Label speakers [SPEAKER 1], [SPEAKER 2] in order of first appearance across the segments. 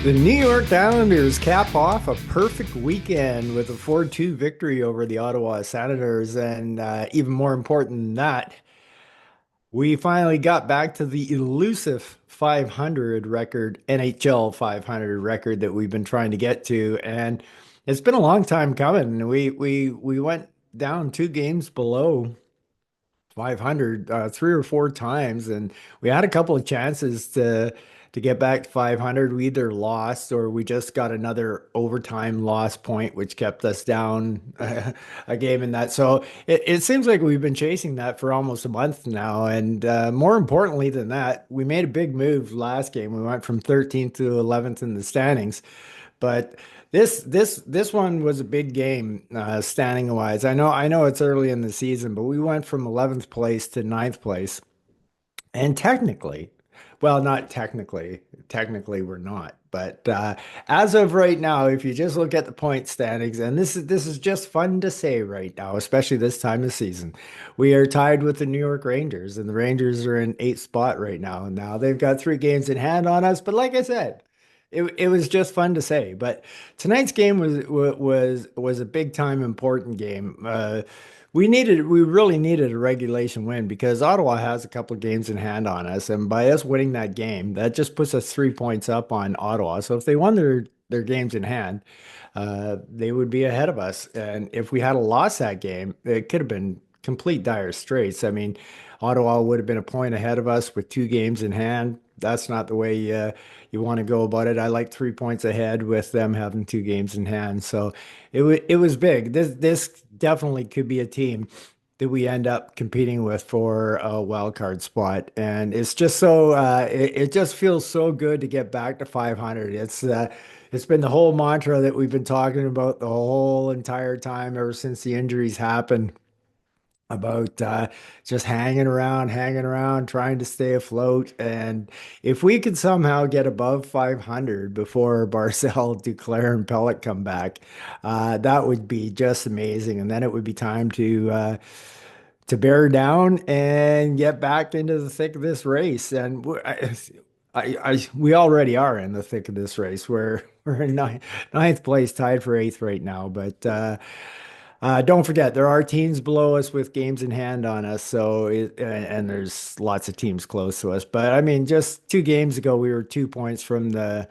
[SPEAKER 1] The New York Islanders cap off a perfect weekend with a 4-2 victory over the Ottawa Senators. And even more important than that, we finally got back to the elusive 500 record, NHL 500 record that we've been trying to get to. And it's been a long time coming. We went down two games below 500 three or four times, and we had a couple of chances to get back to 500. We either lost or we just got another overtime loss point, which kept us down a game in that. So it seems like we've been chasing that for almost a month now. And more importantly than that, we made a big move last game. We went from 13th to 11th in the standings. But this one was a big game, standing wise. I know it's early in the season, but we went from 11th place to ninth place. And technically, well, not technically, technically we're not. But as of right now, if you just look at the point standings, and this is just fun to say right now, especially this time of season, we are tied with the New York Rangers, and the Rangers are in eighth spot right now. And now they've got three games in hand on us. But like I said, it was just fun to say. But tonight's game was a big time important game. We really needed a regulation win because Ottawa has a couple of games in hand on us, and by us winning that game, that just puts us 3 points up on Ottawa. So if they won their games in hand, they would be ahead of us. And if we had lost that game, it could have been complete dire straits. I mean, Ottawa would have been a point ahead of us with two games in hand. That's not the way you want to go about it. I like 3 points ahead with them having two games in hand. So it was big. This definitely could be a team that we end up competing with for a wild card spot. And it's just so it just feels so good to get back to 500. It's been the whole mantra that we've been talking about the whole entire time ever since the injuries happened about just hanging around, trying to stay afloat. And if we could somehow get above 500 before Barzell, Duclair, and Pellet come back, that would be just amazing. And then it would be time to bear down and get back into the thick of this race. And we already are in the thick of this race. We're in ninth place, tied for eighth right now, but. Don't forget, there are teams below us with games in hand on us. And there's lots of teams close to us. But I mean, just two games ago, we were 2 points from the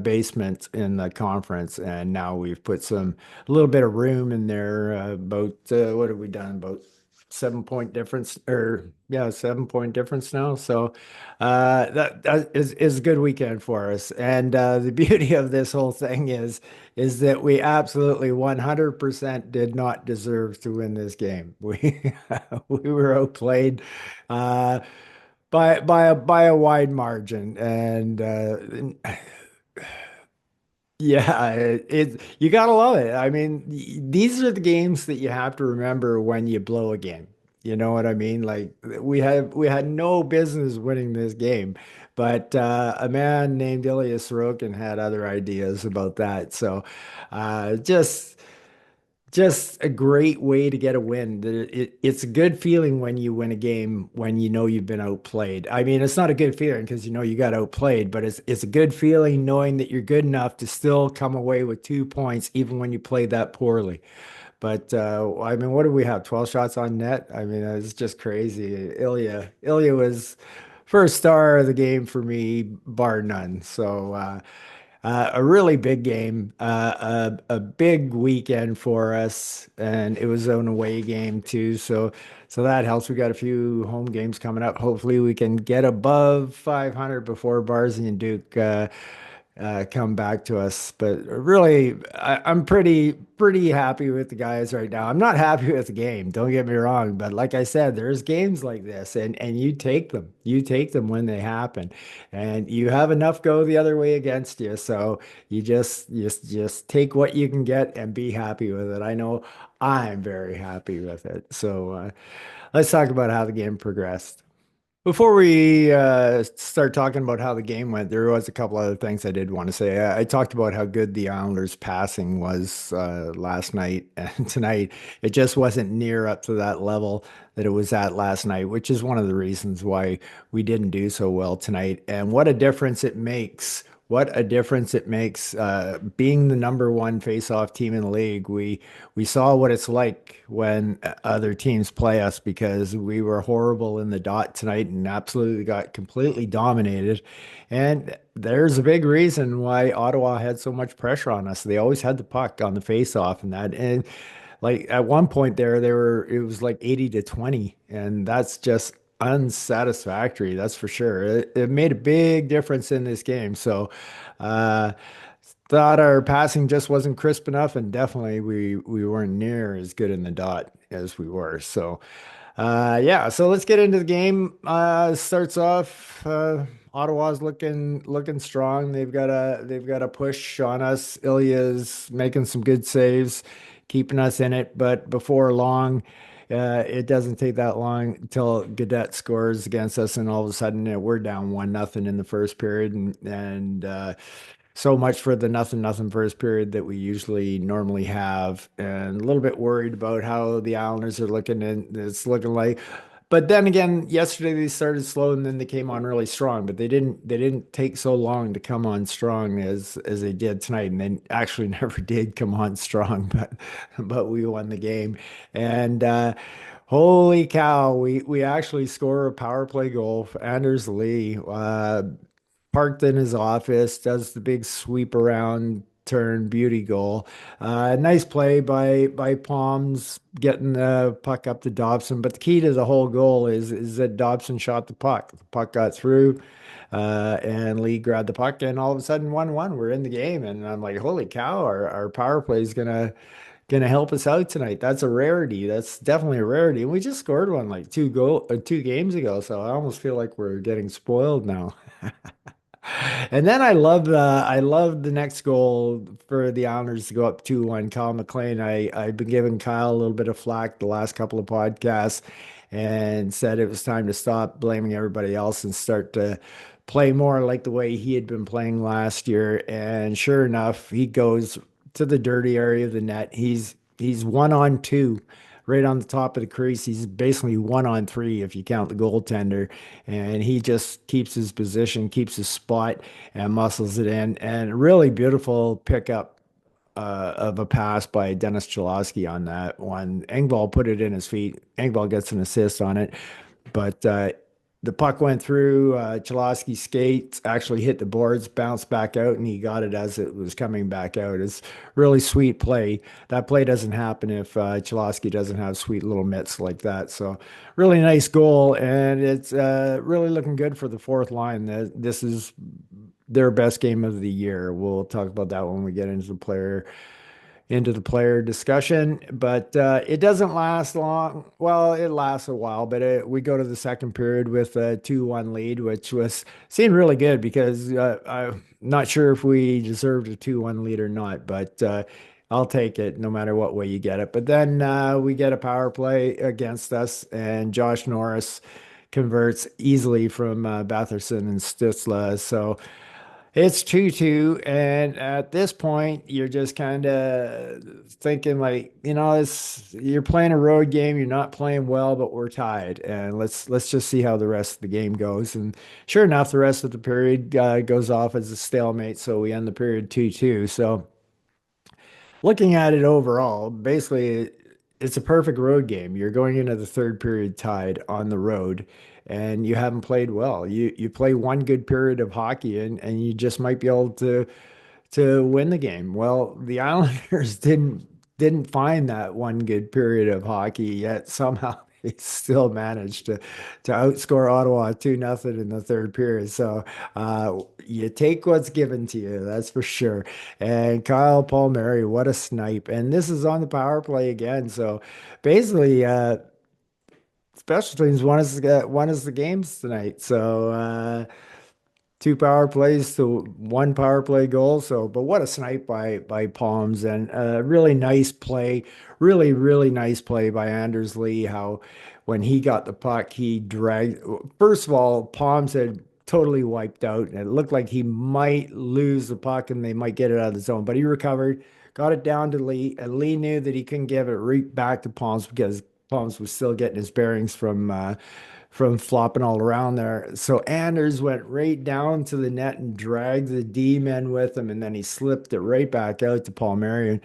[SPEAKER 1] basement in the conference, and now we've put a little bit of room in there. About what have we done? About 7 point difference, or yeah, 7 point difference now. So that is a good weekend for us. And the beauty of this whole thing is that we absolutely 100% did not deserve to win this game. We we were outplayed uh, by a wide margin, and yeah, you gotta love it. I mean, these are the games that you have to remember when you blow a game. You know what I mean? Like we had no business winning this game, but a man named Ilya Sorokin had other ideas about that. So uh, just just a great way to get a win. It's a good feeling when you win a game when you know you've been outplayed. I mean, it's not a good feeling because you know you got outplayed, but it's a good feeling knowing that you're good enough to still come away with 2 points even when you played that poorly. But I mean, what do we have? 12 shots on net? I mean, it's just crazy. Ilya was first star of the game for me, bar none. So a really big game, a big weekend for us, and it was an away game too. So that helps. We got a few home games coming up. Hopefully, we can get above 500 before Barzy and Duke come back to us. But really, I'm pretty happy with the guys right now. I'm not happy with the game, don't get me wrong, but like I said, there's games like this, and you take them. You take them when they happen, and you have enough go the other way against you. So you just take what you can get and be happy with it. I know I'm very happy with it. So let's talk about how the game progressed. Before we start talking about how the game went, there was a couple other things I did want to say. I talked about how good the Islanders' passing was last night, and tonight it just wasn't near up to that level that it was at last night, which is one of the reasons why we didn't do so well tonight. And what a difference it makes what a difference it makes being the number one face-off team in the league. We saw what it's like when other teams play us because we were horrible in the dot tonight and absolutely got completely dominated. And there's a big reason why Ottawa had so much pressure on us. They always had the puck on the face-off and that. And like at one point there, it was like 80 to 20, and that's just unsatisfactory, that's for sure. It made a big difference in this game. So, uh, thought our passing just wasn't crisp enough, and definitely we weren't near as good in the dot as we were. So, yeah, so let's get into the game. Starts off, Ottawa's looking strong. They've got a push on us. Ilya's making some good saves, keeping us in it. But before long, it doesn't take that long until Gadet scores against us, and all of a sudden we're down 1-0 in the first period, and so much for the nothing first period that we usually normally have, and a little bit worried about how the Islanders are looking, and it's looking like. But then again, yesterday they started slow and then they came on really strong. But they didn't take so long to come on strong as they did tonight, and they actually never did come on strong. But we won the game, and holy cow, we actually score a power play goal. Anders Lee, parked in his office, does the big sweep around turn beauty goal. Nice play by Palms getting the puck up to Dobson. But the key to the whole goal is that Dobson shot the puck. The puck got through, and Lee grabbed the puck, and all of a sudden 1-1, we're in the game. And I'm like, holy cow, our power play is gonna help us out tonight. That's a rarity. That's definitely a rarity. And we just scored one like 2 games ago, so I almost feel like we're getting spoiled now. And then I love the next goal for the Islanders to go up 2-1. Kyle McLean. I've been giving Kyle a little bit of flack the last couple of podcasts and said it was time to stop blaming everybody else and start to play more like the way he had been playing last year. And sure enough, he goes to the dirty area of the net. He's 1-on-2 right on the top of the crease. He's basically 1-on-3 if you count the goaltender, and he just keeps his position, keeps his spot, and muscles it in. And really beautiful pickup of a pass by Dennis Cholowski on that one. Engvall put it in his feet. Engvall gets an assist on it, but the puck went through. Cholowski's skates actually hit the boards, bounced back out, and he got it as it was coming back out. It's really sweet play. That play doesn't happen if Cholowski doesn't have sweet little mitts like that. So, really nice goal, and it's really looking good for the fourth line. This is their best game of the year. We'll talk about that when we get into the player discussion, but it doesn't last long. Well, it lasts a while, but we go to the second period with a 2-1 lead, which seemed really good because I'm not sure if we deserved a 2-1 lead or not, but I'll take it no matter what way you get it. But then we get a power play against us, and Josh Norris converts easily from Batherson and Stützle. So it's 2-2, and at this point, you're just kind of thinking like, you're playing a road game, you're not playing well, but we're tied, and let's just see how the rest of the game goes. And sure enough, the rest of the period goes off as a stalemate, so we end the period 2-2. So looking at it overall, basically, it's a perfect road game. You're going into the third period tied on the road, and you haven't played well. You play one good period of hockey, and you just might be able to win the game. Well, the Islanders didn't find that one good period of hockey yet. Somehow they still managed to outscore Ottawa 2-0 in the third period. So you take what's given to you, that's for sure. And Kyle Palmieri, what a snipe! And this is on the power play again. So basically, special teams won us the games tonight. So two power plays to one power play goal. So, but what a snipe by Palms, and really nice play, really nice play by Anders Lee. How when he got the puck, he dragged. First of all, Palms had totally wiped out, and it looked like he might lose the puck and they might get it out of the zone. But he recovered, got it down to Lee, and Lee knew that he couldn't give it right back to Palms because Palms was still getting his bearings from flopping all around there. So Anders went right down to the net and dragged the D men with him, and then he slipped it right back out to Palmieri. And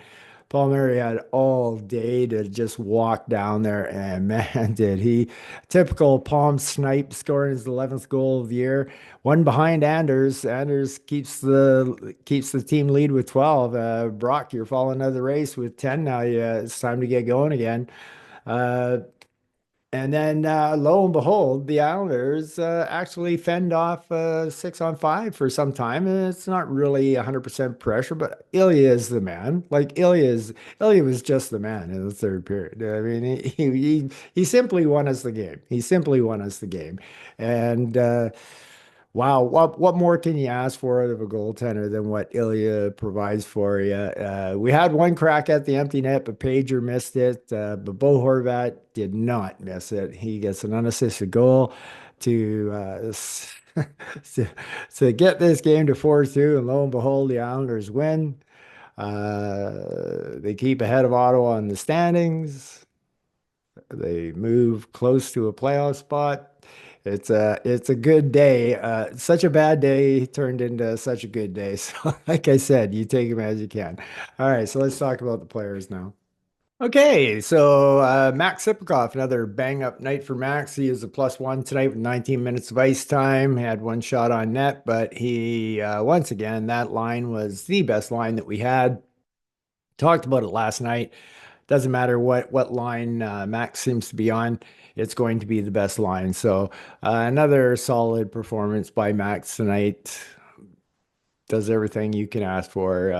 [SPEAKER 1] Palmieri had all day to just walk down there, and man, did he! Typical Palm snipe, scoring his 11th goal of the year. One behind Anders. Anders keeps the team lead with 12. Brock, you're falling out of the race with 10 now. Yeah, it's time to get going again. Uh, and then lo and behold, the Islanders actually fend off 6-on-5 for some time. And it's not really 100% pressure, but Ilya is the man. Ilya was just the man in the third period. I mean, he simply won us the game. He simply won us the game. And wow, what more can you ask for out of a goaltender than what Ilya provides for you? We had one crack at the empty net, but Pager missed it. But Bo Horvat did not miss it. He gets an unassisted goal to to, to get this game to 4-2, and lo and behold, the Islanders win. They keep ahead of Ottawa in the standings. They move close to a playoff spot. It's a good day. Such a bad day turned into such a good day. So, like I said, you take them as you can. All right, so let's talk about the players now. Okay, so Max Sipikoff, another bang up night for Max. He is a +1 tonight with 19 minutes of ice time. Had one shot on net, but he once again, that line was the best line that we had. Talked about it last night. Doesn't matter what line Max seems to be on, it's going to be the best line. So another solid performance by Max tonight. Does everything you can ask for.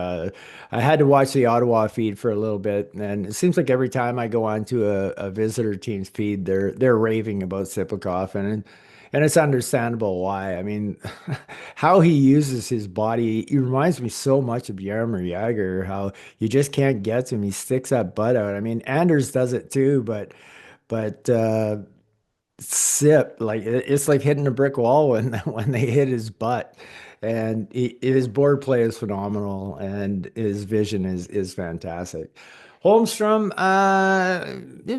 [SPEAKER 1] I had to watch the Ottawa feed for a little bit, and it seems like every time I go onto a visitor team's feed, they're raving about Sipikoff, and it's understandable why. I mean, how he uses his body, he reminds me so much of Jaromir Jagr, how you just can't get to him. He sticks that butt out. I mean, Anders does it too, but Sip, like it's like hitting a brick wall when when they hit his butt. And his board play is phenomenal, and his vision is fantastic. Holmstrom, it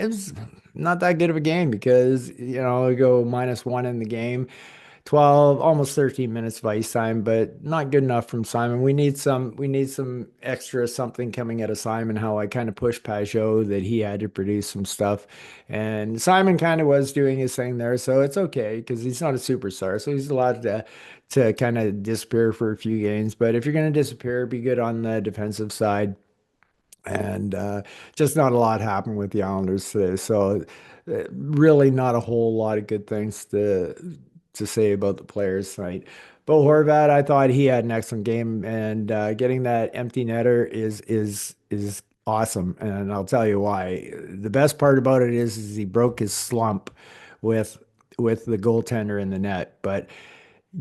[SPEAKER 1] was not that good of a game because we go -1 in the game. 12, almost 13 minutes of ice time, but not good enough from Simon. We need some extra something coming out of Simon, how I kind of pushed Pajot that he had to produce some stuff. And Simon kind of was doing his thing there, so it's okay because he's not a superstar. So he's allowed to kind of disappear for a few games. But if you're going to disappear, be good on the defensive side. And just not a lot happened with the Islanders today. So really not a whole lot of good things to say about the players tonight. Bo Horvat, I thought he had an excellent game, and getting that empty netter is awesome. And I'll tell you why. The best part about it is he broke his slump with with the goaltender in the net, but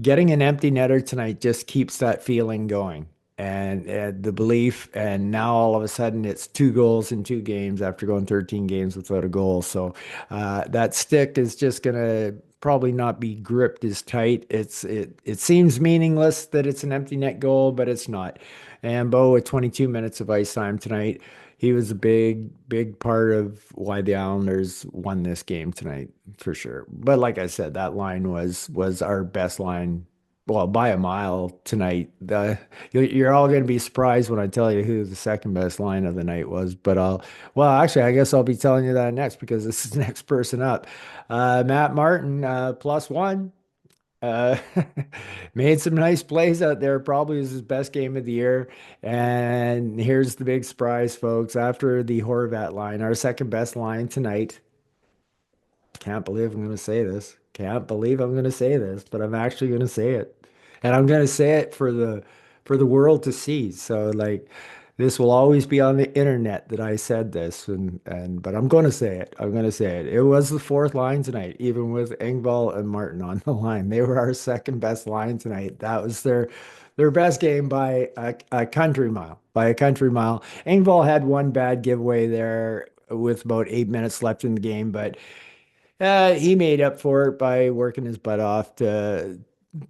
[SPEAKER 1] getting an empty netter tonight just keeps that feeling going and the belief. And now all of a sudden it's 2 goals in 2 games after going 13 games without a goal. So that stick is just gonna probably not be gripped as tight. It seems meaningless that it's an empty net goal, but it's not. And Bo with 22 minutes of ice time tonight. He was a big part of why the Islanders won this game tonight, for sure. But like I said, that line was our best line, well, by a mile tonight. You're all going to be surprised when I tell you who the second best line of the night was. But well, actually, I guess I'll be telling you that next because this is the next person up. Matt Martin, +1. Uh, made some nice plays out there. Probably was his best game of the year. And here's the big surprise, folks. After the Horvat line, our second best line tonight. Can't believe I'm going to say this. Can't believe I'm going to say this, but I'm actually going to say it. And I'm going to say it for the world to see. So like this will always be on the internet that I said this and but I'm going to say it. I'm going to say it. It was the fourth line tonight, even with Engvall and Martin on the line. They were our second best line tonight. That was their best game by a country mile. By a country mile. Engvall had one bad giveaway there with about 8 minutes left in the game, but he made up for it by working his butt off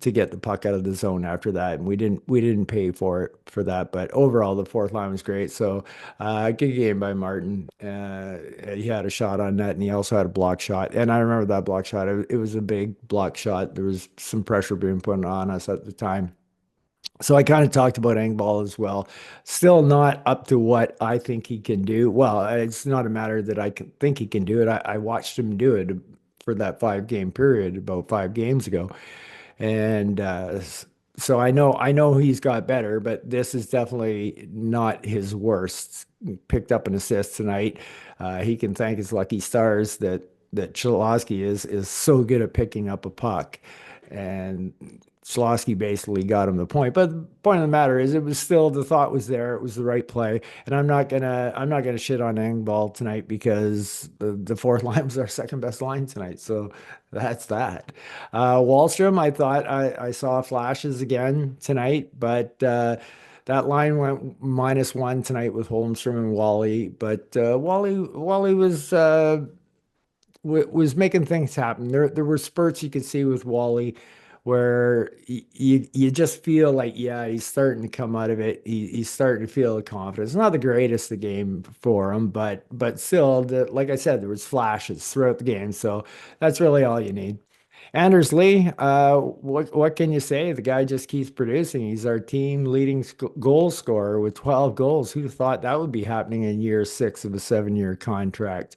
[SPEAKER 1] to get the puck out of the zone after that, and we didn't pay for it for that. But overall, the fourth line was great. So good game by Martin. He had a shot on net, and he also had a block shot. And I remember that block shot. It was a big block shot. There was some pressure being put on us at the time. So I kind of talked about Engvall as well. Still not up to what I think he can do. Well, it's not a matter that I can think he can do it. I watched him do it for that 5 game period about 5 games ago. And so I know he's got better, but this is definitely not his worst. Picked up an assist tonight. He can thank his lucky stars that Cholowski is so good at picking up a puck, and Cholowski basically got him the point. But the point of the matter is, it was still the thought was there. It was the right play, and I'm not gonna shit on Engvall tonight because the fourth line was our second best line tonight. So that's that. Wallstrom, I thought I saw flashes again tonight, but that line went -1 tonight with Holmstrom and Wally. But Wally was making things happen. There were spurts you could see with Wally where you just feel like, yeah, he's starting to come out of it. He's starting to feel the confidence. Not the greatest of the game for him, but still, like I said, there was flashes throughout the game. So that's really all you need. Anders Lee, what can you say? The guy just keeps producing. He's our team leading goal scorer with 12 goals. Who thought that would be happening in year 6 of a 7-year contract?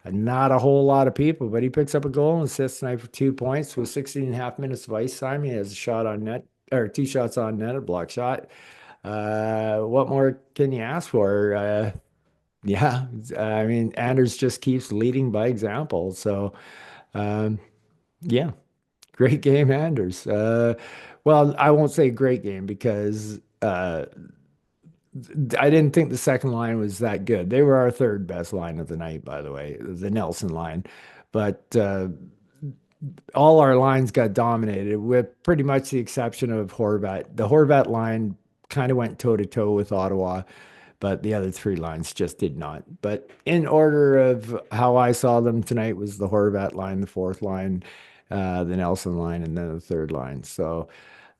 [SPEAKER 1] Not a whole lot of people, but he picks up a goal and assists tonight for 2 points with 16 and a half minutes of ice time. He has a shot on net, or 2 shots on net, a block shot. What more can you ask for? Yeah, I mean, Anders just keeps leading by example. So, um, yeah, great game, Anders. Well, I won't say great game because I didn't think the second line was that good. They were our third best line of the night, by the way, the Nelson line. But all our lines got dominated, with pretty much the exception of Horvat. The Horvat line kind of went toe to toe with Ottawa, but the other 3 lines just did not. But in order of how I saw them tonight was the Horvat line, the fourth line, the Nelson line, and then the third line. So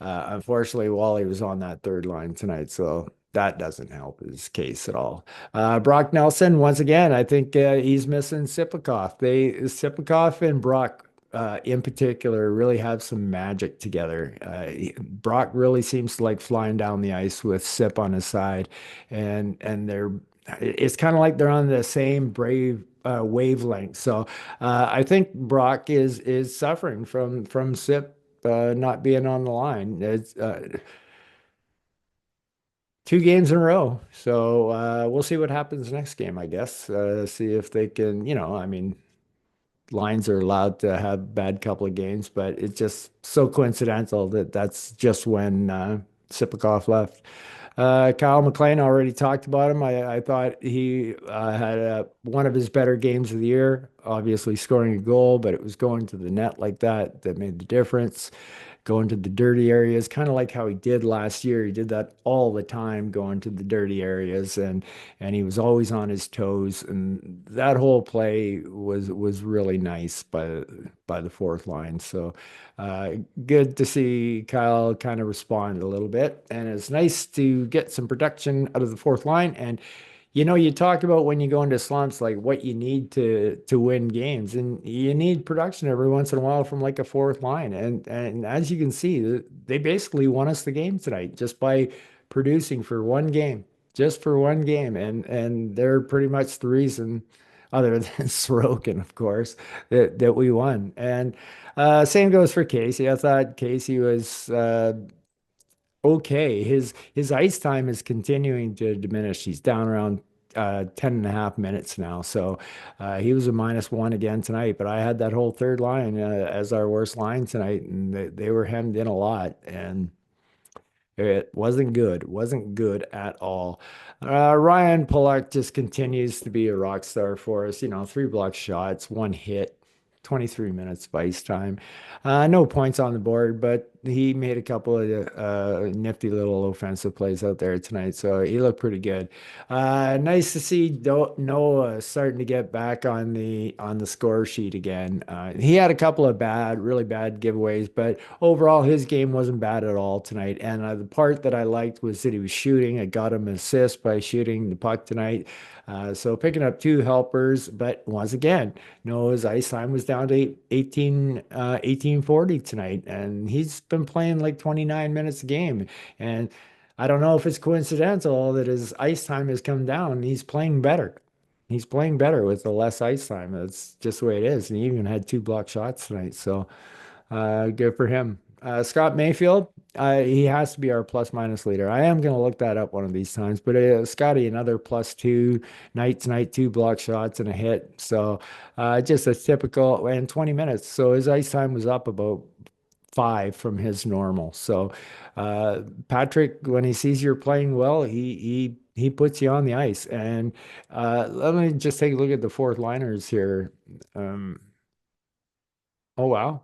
[SPEAKER 1] unfortunately, Wally was on that third line tonight, so that doesn't help his case at all. Brock Nelson, once again, I think he's missing Siplikov. Siplikov and Brock in particular really have some magic together. Brock really seems to like flying down the ice with Sip on his side, and it's kind of like they're on the same brave wavelength. So I think Brock is suffering from Sip not being on the line. It's 2 games in a row. So we'll see what happens next game, I guess. See if they can, I mean, lines are allowed to have bad couple of games, but it's just so coincidental that that's just when Sipakov left. Kyle McLean, already talked about him. I thought he had one of his better games of the year, obviously scoring a goal, but it was going to the net like that made the difference. Going to the dirty areas, kind of like how he did last year. He did that all the time, going to the dirty areas, and he was always on his toes. And that whole play was really nice by the fourth line. So good to see Kyle kind of respond a little bit, and it's nice to get some production out of the fourth line. And you talk about when you go into slumps, like what you need to win games, and you need production every once in a while from like a fourth line. And as you can see, they basically won us the game tonight just by producing for 1 game, just for 1 game, and they're pretty much the reason, other than Sorokin, of course, that we won. And same goes for Casey. I thought Casey was okay. His ice time is continuing to diminish. He's down around 10 and a half minutes now. So he was a -1 again tonight, but I had that whole third line as our worst line tonight, and they were hemmed in a lot, and it wasn't good at all. Ryan Pulock just continues to be a rock star for us. 3 block shots, 1 hit, 23 minutes of ice time. No points on the board, but he made a couple of nifty little offensive plays out there tonight, so he looked pretty good. Nice to see Noah starting to get back on the score sheet again. He had a couple of really bad giveaways, but overall his game wasn't bad at all tonight. And the part that I liked was that he was shooting. I got him an assist by shooting the puck tonight. So picking up two helpers, but once again, Noah's ice time was down to 1840 tonight, and he's been playing like 29 minutes a game. And I don't know if it's coincidental that his ice time has come down. He's playing better. He's playing better with the less ice time. That's just the way it is. And he even had two block shots tonight. So good for him. Scott Mayfield, he has to be our plus minus leader. I am going to look that up one of these times. But Scotty, another plus two night tonight, two block shots and a hit. So just a typical, and 20 minutes. So his ice time was up about five from his normal. So Patrick, when he sees you're playing well, he puts you on the ice. And let me just take a look at the fourth liners here. Um, oh wow.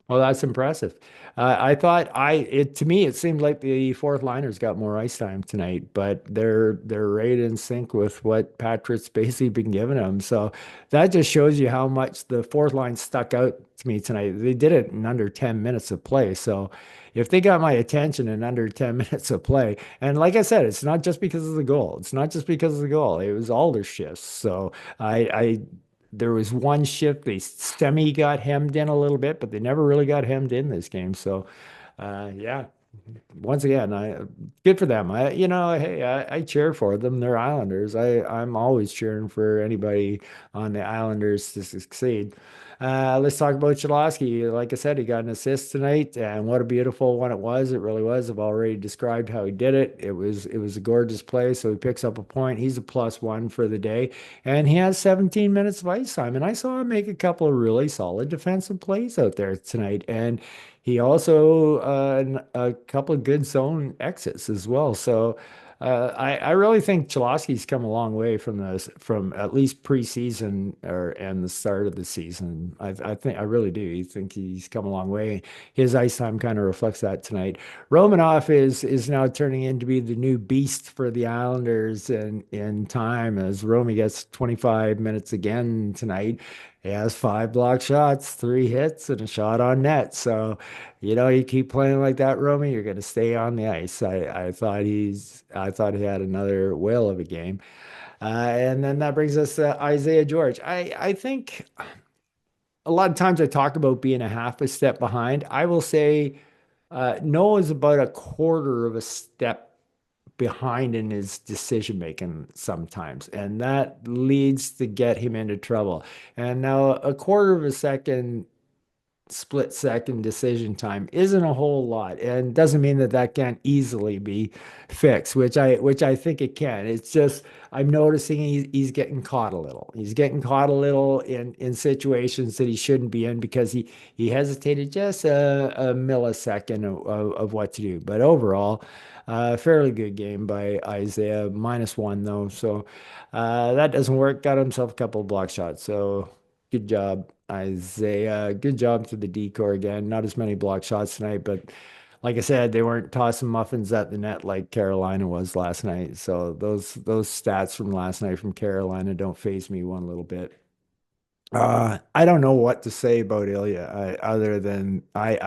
[SPEAKER 1] Well, that's impressive. I thought it to me it seemed like the fourth liners got more ice time tonight, but they're right in sync with what Patrick's basically been giving them. So that just shows you how much the fourth line stuck out to me tonight. They did it in under 10 minutes of play. So if they got my attention in under 10 minutes of play, and like I said, it's not just because of the goal. It's not just because of the goal. It was all their shifts. So I there was one shift they semi got hemmed in a little bit, but they never really got hemmed in this game. So, yeah, once again, I good for them. Hey, I cheer for them. They're Islanders. I'm always cheering for anybody on the Islanders to succeed. Let's talk about Cholowski. Like I said, he got an assist tonight, and what a beautiful one it was. It really was. I've already described how he did it. It was a gorgeous play. So he picks up a point. He's a plus one for the day, and he has 17 minutes of ice time. And I saw him make a couple of really solid defensive plays out there tonight, and he also a couple of good zone exits as well. So I really think Cholowski's come a long way from at least preseason or and the start of the season. I really do. I think he's come a long way. His ice time kind of reflects that tonight. Romanoff is now turning in to be the new beast for the Islanders in time as Romy gets 25 minutes again tonight. He has five block shots, three hits, and a shot on net. So, you keep playing like that, Romy, you're going to stay on the ice. I thought he had another whale of a game. And then that brings us to Isaiah George. I think a lot of times I talk about being a half a step behind. I will say Noah's about a quarter of a step behind in his decision making sometimes, and that leads to get him into trouble. And now a quarter of a second split second decision time isn't a whole lot and doesn't mean that that can't easily be fixed, which I think it can. It's just I'm noticing he's getting caught a little. He's getting caught a little in situations that he shouldn't be in because he hesitated just a millisecond of what to do. But overall, fairly good game by Isaiah, minus one though. So that doesn't work. Got himself a couple of block shots. So good job, Isaiah. Good job to the decor again. Not as many block shots tonight, but like I said, they weren't tossing muffins at the net like Carolina was last night. So those stats from last night from Carolina don't faze me one little bit. I don't know what to say about Ilya, other than I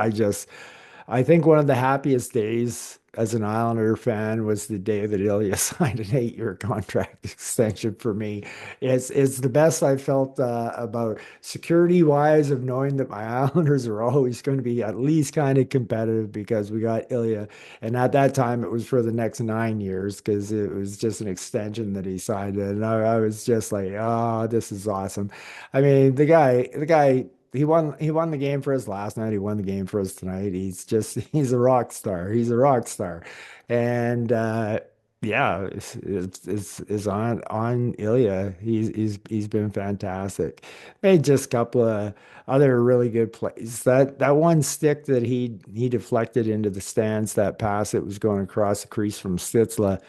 [SPEAKER 1] think one of the happiest days as an Islander fan was the day that Ilya signed an 8-year contract extension for me. It's the best I felt about security wise of knowing that my Islanders are always going to be at least kind of competitive because we got Ilya. And at that time, it was for the next 9 years because it was just an extension that he signed. And I was just like, oh, this is awesome. I mean, the guy he won the game for us last night. He won the game for us tonight. He's a rock star. He's a rock star. And yeah, it's on Ilya. He's been fantastic. Made just a couple of other really good plays. That one stick that he deflected into the stands, that pass that was going across the crease from Stützle.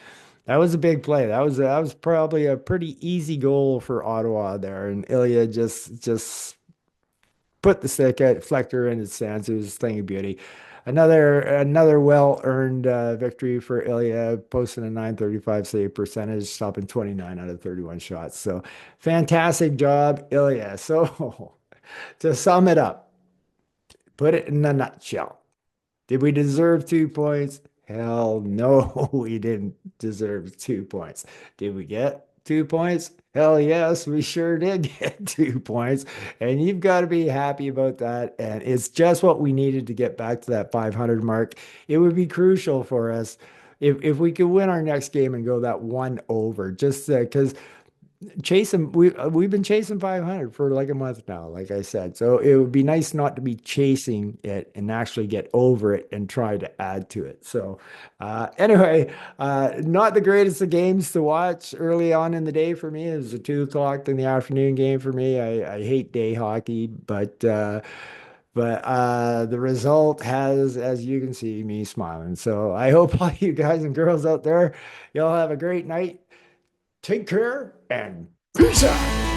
[SPEAKER 1] That was a big play. That was probably a pretty easy goal for Ottawa there. And Ilya just put the stick at Flecker in his stance. It was a thing of beauty. Another well-earned victory for Ilya, posting a 935 save percentage, stopping 29 out of 31 shots. So fantastic job, Ilya. So to sum it up, put it in a nutshell. Did we deserve 2 points? Hell no, we didn't deserve 2 points. Did we get 2 points? Hell yes, we sure did get 2 points. And you've got to be happy about that. And it's just what we needed to get back to that 500 mark. It would be crucial for us if we could win our next game and go that one over, just because chasing we've been chasing 500 for like a month now, like I said. So it would be nice not to be chasing it and actually get over it and try to add to it. So anyway, not the greatest of games to watch early on in the day for me. It was a 2 o'clock in the afternoon game for me. I hate day hockey, but the result has, as you can see, me smiling. So I hope all you guys and girls out there, y'all have a great night. Take care and peace out.